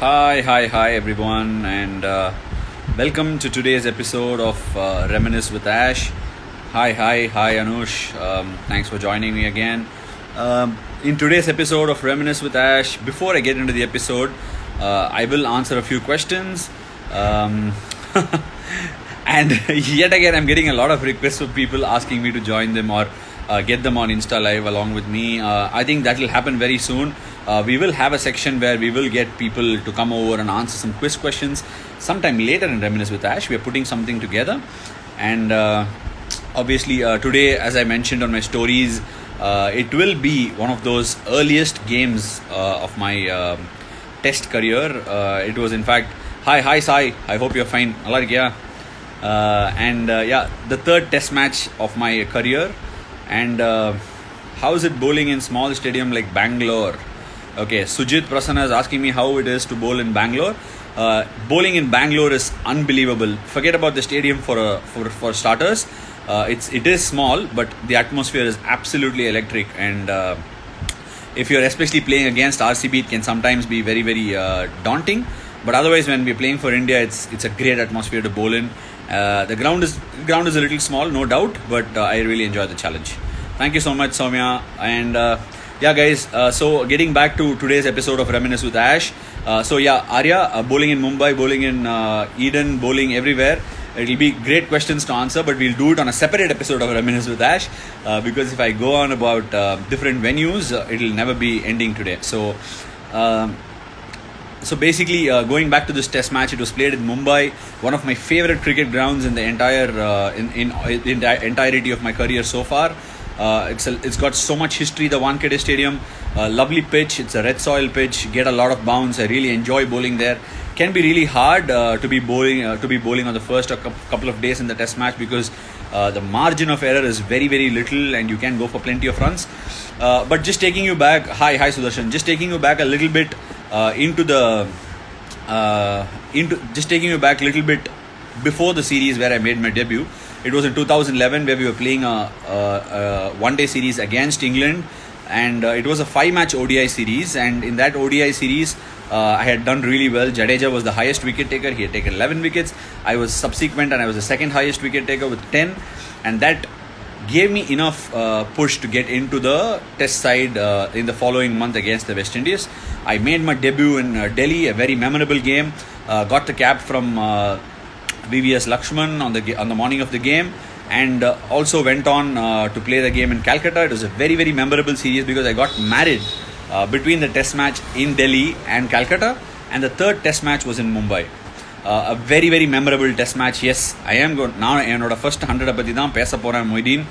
Hi, everyone, and welcome to today's episode of Reminisce with Ash. Hi, Anush. Thanks for joining me again. In today's episode of Reminisce with Ash, before I get into the episode, I will answer a few questions. And yet again, I'm getting a lot of requests of people asking me to join them or get them on Insta Live along with me. I think that will happen very soon. We will have a section where we will get people to come over and answer some quiz questions sometime later in Reminisce with Ash. We are putting something together. And obviously, today, as I mentioned on my stories, it will be one of those earliest games of my test career. It was, in fact, hi, Sai. I hope you're fine. The third test match of my career. And how is it bowling in small stadium like Bangalore? Okay, Sujit Prasanna is asking me how it is to bowl in Bangalore. Bowling in Bangalore is unbelievable. Forget about the stadium for starters. It is small, but the atmosphere is absolutely electric. And if you're especially playing against RCB, it can sometimes be very, very daunting. But otherwise, when we're playing for India, it's a great atmosphere to bowl in. The ground is a little small, no doubt, but I really enjoy the challenge. Thank you so much, Soumya. And guys, so getting back to today's episode of Reminisce with Ash. Arya, bowling in Mumbai, bowling in Eden, bowling everywhere. It'll be great questions to answer, but we'll do it on a separate episode of Reminisce with Ash because if I go on about different venues, it'll never be ending today. So basically, going back to this test match, it was played in Mumbai, one of my favorite cricket grounds in the entire in the entirety of my career so far. It's got so much history. The Wankhede Stadium, lovely pitch. It's a red soil pitch. Get a lot of bounce. I really enjoy bowling there. Can be really hard to be bowling on the first couple of days in the test match because the margin of error is very, very little and you can go for plenty of runs. But just taking you back, hi Sudarshan. Just taking you back a little bit. Just taking you back a little bit before the series where I made my debut. It was in 2011 where we were playing a one-day series against England, and it was a 5-match ODI series. And in that ODI series, I had done really well. Jadeja was the highest wicket taker; he had taken 11 wickets. I was subsequent, and I was the second highest wicket taker with 10, and that gave me enough push to get into the test side in the following month against the West Indies. I made my debut in Delhi, a very memorable game. Got the cap from VVS Lakshman on the morning of the game, and also went on to play the game in Calcutta. It was a very, very memorable series because I got married between the test match in Delhi and Calcutta, and the third test match was in Mumbai. A very, very memorable test match. Yes, I am going now. Enoda first 100 பத்தி தான் பேச போறேன் Moideen.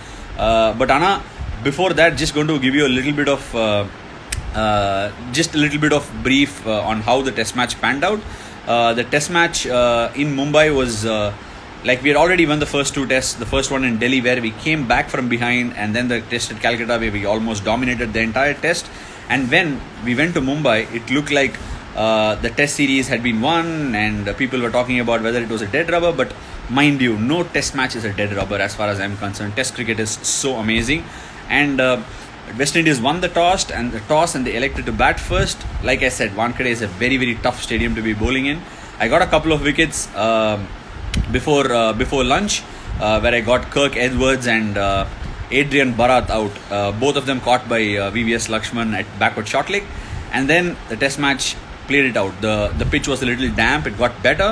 But Anna, before that, just going to give you a little bit of brief on how the test match panned out. The test match in Mumbai was like we had already won the first two tests. The first one in Delhi where we came back from behind, and then the test at Calcutta where we almost dominated the entire test. And when we went to Mumbai, it looked like the test series had been won, and people were talking about whether it was a dead rubber. But mind you, no test match is a dead rubber as far as I'm concerned. Test cricket is so amazing. And West Indies won the toss and they elected to bat first. Like I said, Wankhede is a very, very tough stadium to be bowling in. I got a couple of wickets before lunch where I got Kirk Edwards and Adrian Bharat out. Both of them caught by VVS Lakshman at backward short leg. And then the test match played it out. The pitch was a little damp. It got better.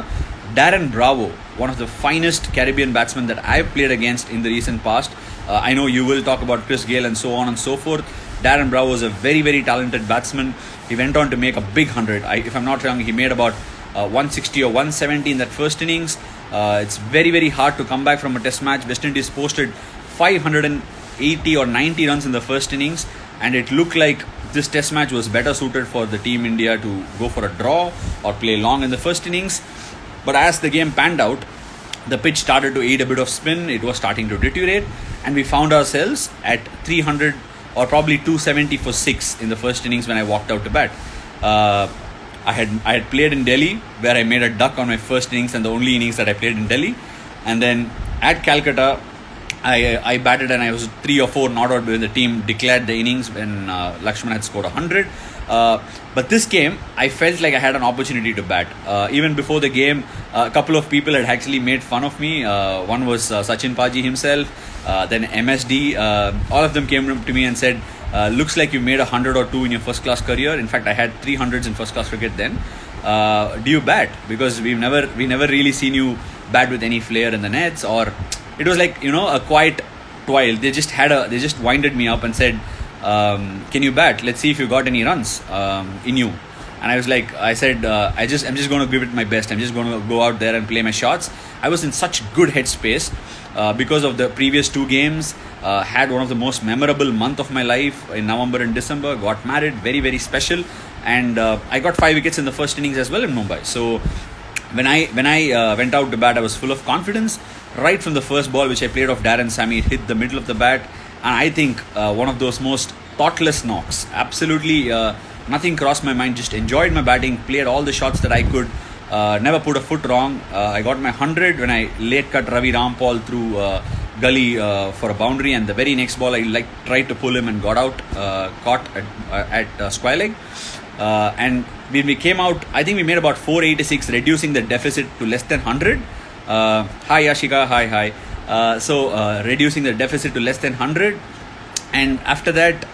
Darren Bravo, one of the finest Caribbean batsmen that I've played against in the recent past. I know you will talk about Chris Gayle and so on and so forth. Darren Bravo was a very, very talented batsman. He went on to make a big 100. If I'm not wrong, he made about 160 or 170 in that first innings. It's very, very hard to come back from a test match. West Indies posted 580 or 90 runs in the first innings, and it looked like this test match was better suited for the Team India to go for a draw or play long in the first innings. But as the game panned out, the pitch started to eat a bit of spin. It was starting to deteriorate, and we found ourselves at 300 or probably 270 for 6 in the first innings when I walked out to bat. I had played in Delhi where I made a duck on my first innings and the only innings that I played in Delhi. And then at Calcutta, I batted and I was 3 or 4 not out when the team declared the innings when Lakshman had scored 100. But this game, I felt like I had an opportunity to bat. Even before the game, a couple of people had actually made fun of me. One was Sachin Paji himself, then MSD. All of them came up to me and said, looks like you made 100 or 2 in your first class career. In fact, I had 300s in first class cricket then. Do you bat? Because we never really seen you bat with any flair in the nets, or it was like, a quiet twirl. They just winded me up and said, can you bat? Let's see if you got any runs in you. And I said, I'm just going to give it my best. I'm just going to go out there and play my shots. I was in such good headspace because of the previous 2 games. Had one of the most memorable month of my life in November and December. Got married, very, very special. And I got 5 wickets in the first innings as well in Mumbai. So when I went out to bat, I was full of confidence. Right from the first ball, which I played off Darren Sammy, it hit the middle of the bat. And I think one of those most thoughtless knocks. Absolutely nothing crossed my mind. Just enjoyed my batting, played all the shots that I could. Never put a foot wrong. I got my 100 when I late cut Ravi Rampal through gully for a boundary, and the very next ball I tried to pull him and got out, caught at square leg. And when we came out, I think we made about 486, reducing the deficit to less than 100. Hi Ashika, hi. So reducing the deficit to less than 100, and after that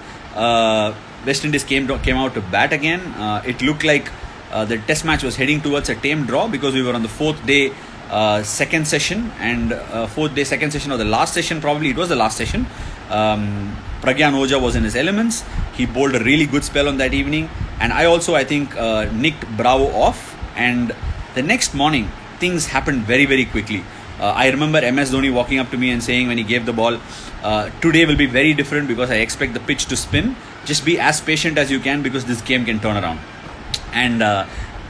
West Indies came out to bat again. It looked like the test match was heading towards a tame draw because we were on the 4th day second session, and 4th day second session, or the last session, probably it was the last session. Pragyan Oja was in his elements. He bowled a really good spell on that evening, and I think nicked Bravo off. And the next morning things happened very, very quickly. I remember MS Dhoni walking up to me and saying when he gave the ball, today will be very different because I expect the pitch to spin. Just be as patient as you can because this game can turn around. And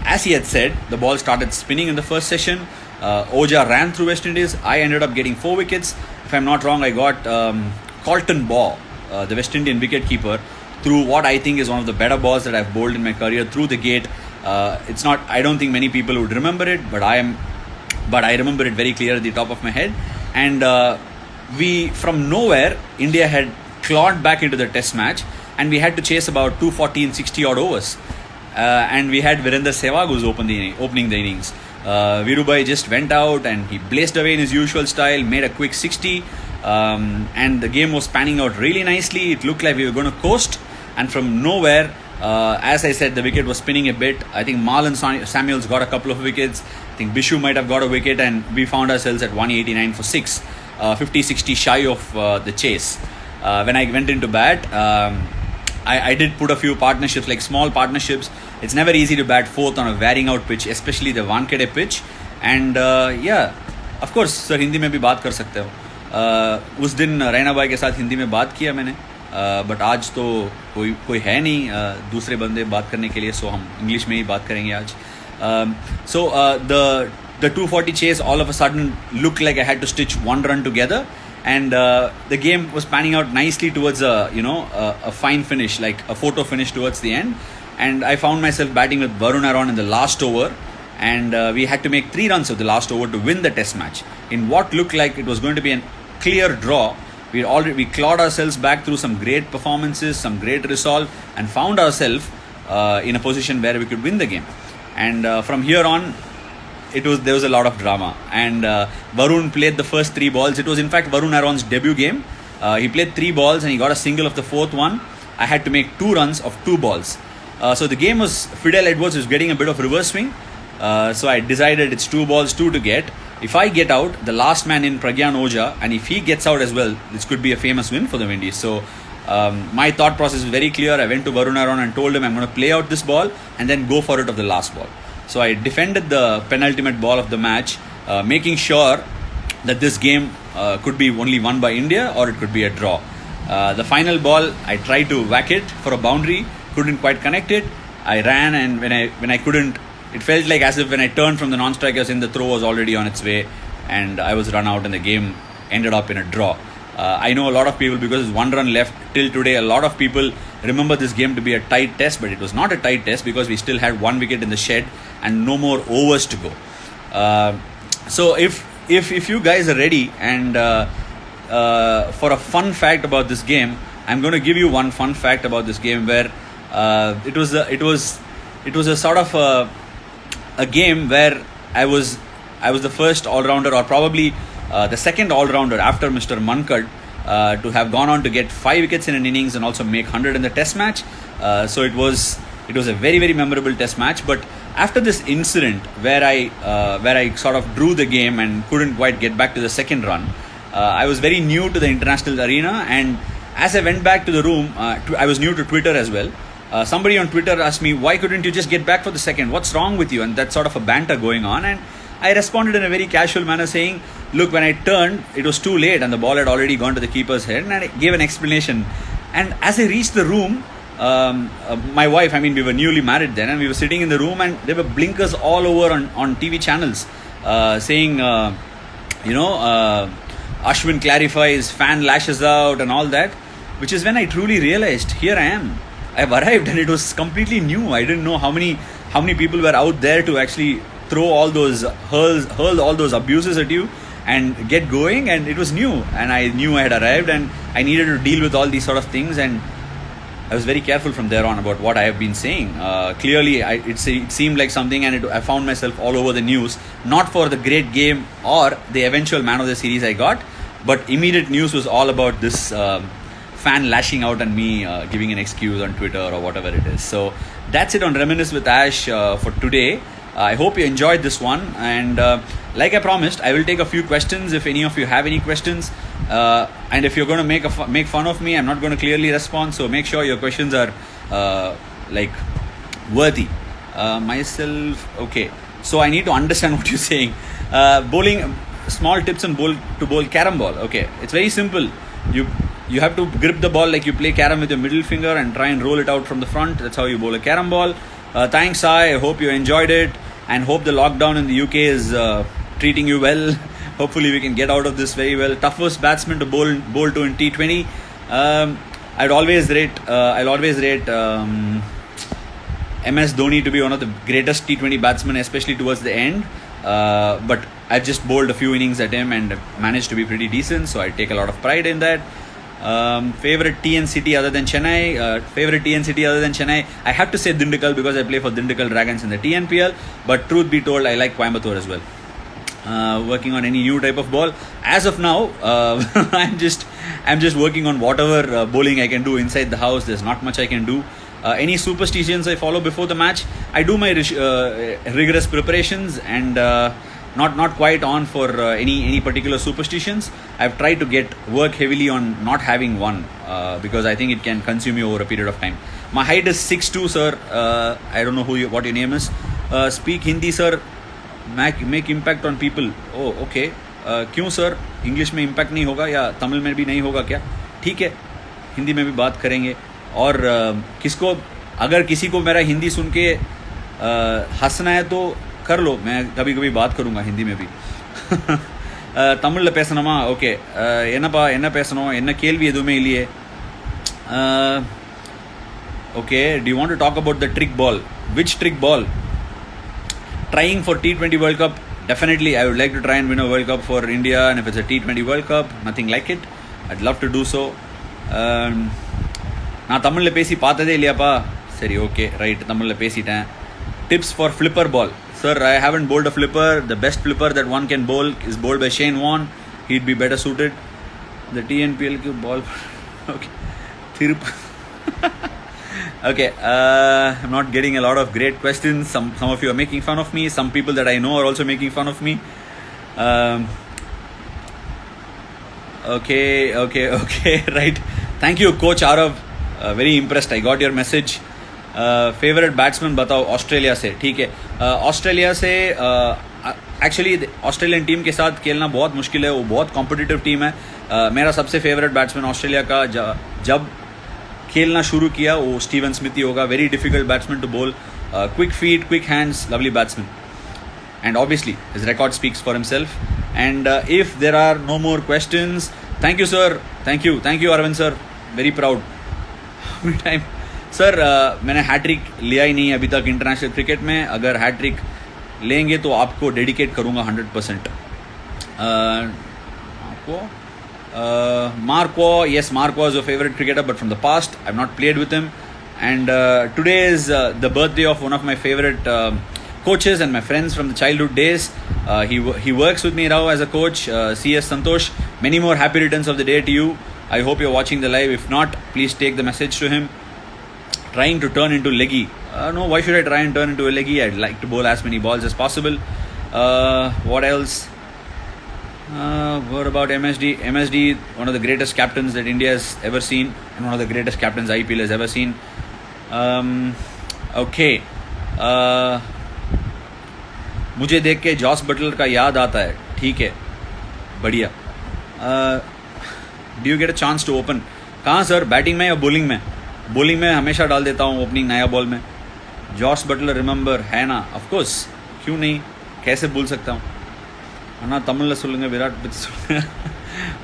as he had said, the ball started spinning in the first session. Oja ran through West Indies. I ended up getting 4 wickets. If I'm not wrong, I got Colton Baugh, the West Indian wicketkeeper, through what I think is one of the better balls that I've bowled in my career, through the gate. It's not. I don't think many people would remember it, but I remember it very clear at the top of my head. And we, from nowhere, India had clawed back into the test match, and we had to chase about 240 and 60 odd overs. And we had Virender Sehwag who's opening the innings. Virubai just went out and he blazed away in his usual style, made a quick 60, and the game was panning out really nicely. It looked like we were going to coast, and from nowhere, as I said, the wicket was spinning a bit. I think Marlon Samuels got a couple of wickets. I think Bishu might have got a wicket, and we found ourselves at 189 for 6, 50-60 shy of the chase. When I went into bat, I did put a few partnerships, like small partnerships. It's never easy to bat 4th on a wearing out pitch, especially the Wankhede pitch. And of course, sir, Hindi में भी बात कर सकते हो. उस दिन रैना भाई के साथ हिंदी में बात किया मैंने, बट आज तो कोई है नहीं दूसरे बंदे बात करने के लिए, सो हम इंग्लिश में ही बात करेंगे आज. So the 240 chase all of a sudden looked like I had to stitch one run together. And the game was panning out nicely towards a fine finish, like a photo finish towards the end. And I found myself batting with Varun Aaron in the last over, and we had to make 3 runs of the last over to win the test match. In what looked like it was going to be a clear draw, we clawed ourselves back through some great performances, some great resolve, and found ourselves in a position where we could win the game. And from here on, there was a lot of drama, and Varun played the first 3 balls. It was in fact Varun Aaron's debut game. He played 3 balls and he got a single of the 4th one. I had to make 2 runs of 2 balls. So the game was, Fidel Edwards was getting a bit of reverse swing. So I decided it's 2 balls, 2 to get. If I get out, the last man in, Pragyan Oja, and if he gets out as well, this could be a famous win for the Windies. So my thought process is very clear. I went to Varun Aaron and told him I'm going to play out this ball and then go for it of the last ball. So I defended the penultimate ball of the match, making sure that this game could be only won by India or it could be a draw. The final ball, I tried to whack it for a boundary, couldn't quite connect it. I ran, and when I couldn't, it felt like as if when I turned from the non-strikers in, the throw was already on its way, and I was run out, and the game ended up in a draw. I know a lot of people, because there's 1 run left till today, a lot of people remember this game to be a tight test, but it was not a tight test because we still had 1 wicket in the shed and no more overs to go. So if you guys are ready, and for a fun fact about this game, I'm going to give you one fun fact about this game where it was a sort of a game where I was the first all-rounder, or probably the second all-rounder after Mr. Mankad, to have gone on to get 5 wickets in an innings and also make 100 in the test match. So it was a very, very memorable test match. But after this incident where I sort of drew the game and couldn't quite get back to the second run, I was very new to the international arena, and as I went back to the room, I was new to Twitter as well. Somebody on Twitter asked me, why couldn't you just get back for the second? What's wrong with you? And that sort of a banter going on. And I responded in a very casual manner saying, look, when I turned, it was too late and the ball had already gone to the keeper's head. And I gave an explanation. And as I reached the room, my wife, we were newly married then, and we were sitting in the room, and there were blinkers all over on TV channels saying, Ashwin clarifies, fan lashes out and all that, which is when I truly realized, here I am. I've arrived, and it was completely new. I didn't know how many people were out there to actually throw all those hurl all those abuses at you and get going, and it was new, and I knew I had arrived, and I needed to deal with all these sort of things, and I was very careful from there on about what I have been saying. Clearly, it seemed like something, and I found myself all over the news, not for the great game or the eventual man of the series I got, but immediate news was all about this fan lashing out on me, giving an excuse on Twitter or whatever it is. So that's it on Reminisce with Ash for today. I hope you enjoyed this one, and like I promised, I will take a few questions if any of you have any questions, and if you're going to make fun of me, I'm not going to clearly respond, so make sure your questions are worthy. Okay, so I need to understand what you're saying. Bowling, small tips on bowl carom ball. Okay, it's very simple. You have to grip the ball like you play carom with your middle finger and try and roll it out from the front. That's how you bowl a carom ball. Thanks, Sai. I hope you enjoyed it, and hope the lockdown in the UK is treating you well. Hopefully we can get out of this very well. Toughest batsman to bowl to in T20. I'll always rate MS Dhoni to be one of the greatest T20 batsmen, especially towards the end. But I've just bowled a few innings at him and managed to be pretty decent, so I take a lot of pride in that. Favorite TN city other than Chennai? I have to say Dindukal, because I play for Dindukal Dragons in the TNPL, but truth be told, I like Coimbatore as well. Working on any new type of ball as of now. I'm just working on whatever bowling I can do inside the house. There's not much I can do. Any superstitions I follow before the match? I do my rigorous preparations, and not quite on for any particular superstitions. I've tried to work heavily on not having one, because I think it can consume you over a period of time. My height is 6'2", sir. I don't know what your name is. Speak Hindi, sir. Make impact on people. Oh, okay. क्यों sir? English में impact नहीं होगा या तमिल में भी नहीं होगा क्या? ठीक है, हिंदी में भी बात करेंगे. और अगर किसी को मेरा हिंदी सुन के हंसना है तो कर लो, मैं कभी कभी बात करूँगा हिंदी में भी. தமிழில் பேசணுமா? ஓகே, என்ன பேசணும், என்ன கேள்வி எதுவுமே இல்லையே. Okay, do you want to talk about the trick ball? Which trick ball? Trying for T20 World Cup, definitely I would like to try and win a World Cup for India, and if it's a T20 World Cup, nothing like it, I'd love to do so. நான் தமிழில் பேசி பார்த்ததே இல்லையாப்பா. சரி, okay, right, தமிழில் பேசிட்டேன். Tips for flipper ball. Sir, I haven't bowled a flipper. The best flipper that one can bowl is bowled by Shane Warne. He'd be better suited. The TNPL ball. Okay. Okay, I'm not getting a lot of great questions. Some of you are making fun of me. Some people that I know are also making fun of me. Okay, right. Thank you, Coach Arav. Very impressed. I got your message. Favourite batsman बताओ Australia से. ठीक है, Australia से actually Australian team के साथ खेलना बहुत मुश्किल है. वो बहुत कॉम्पिटिटिव टीम है. मेरा सबसे फेवरेट बैट्समैन ऑस्ट्रेलिया का जब खेलना शुरू किया वो स्टीवन स्मिथ ही होगा. Very difficult batsman to bowl. Quick feet, quick hands, lovely batsman, and obviously his record speaks for himself. And if there are no more questions, thank you sir. Thank you Arvind sir. Very proud. Time sir, मैंने hat-trick लिया ही नहीं अभी तक international cricket में. अगर hat trick लेंगे तो आपको डेडिकेट करूँगा 100%. आपको Mark Waugh, yes, Mark Waugh is a favorite cricketer, but from the past. I've not played with him. And today is the birthday of one of my favorite coaches and my friends from the childhood days. He works with me now as a coach, CS Santosh. Many more happy returns of the day to you. I hope you're watching the live. If not, please take the message to him. Trying to turn into leggy. No, why should I try and turn into a leggy? I'd like to bowl as many balls as possible. What else? What about MSD? MSD, one of the greatest captains that India has ever seen, and one of the greatest captains IPL has ever seen. Okay. मुझे देख के Jos Buttler का याद आता है. ठीक है, बढ़िया. Do you get a chance to open? कहाँ सर, बैटिंग में या बॉलिंग में? बॉलिंग में हमेशा डाल देता हूँ ओपनिंग नया बॉल में. जॉस बटलर रिमेंबर है ना? ऑफ कोर्स, क्यों नहीं, कैसे भूल सकता हूँ. अन्ना तमिल सोलूंगा, विराट पति सोलूंगा.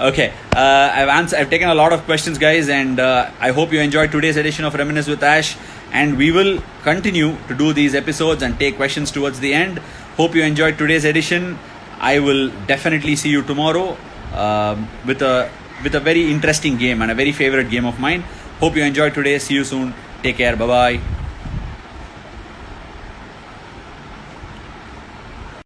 Okay, I've taken a lot of questions, guys, and I hope you enjoyed today's edition of Reminisce with Ash, and we will continue to do these episodes and take questions towards the end. Hope you enjoyed today's edition. I will definitely see you tomorrow with a very interesting game and a very favorite game of mine. Hope you enjoyed today. See you soon. Take care. Bye bye.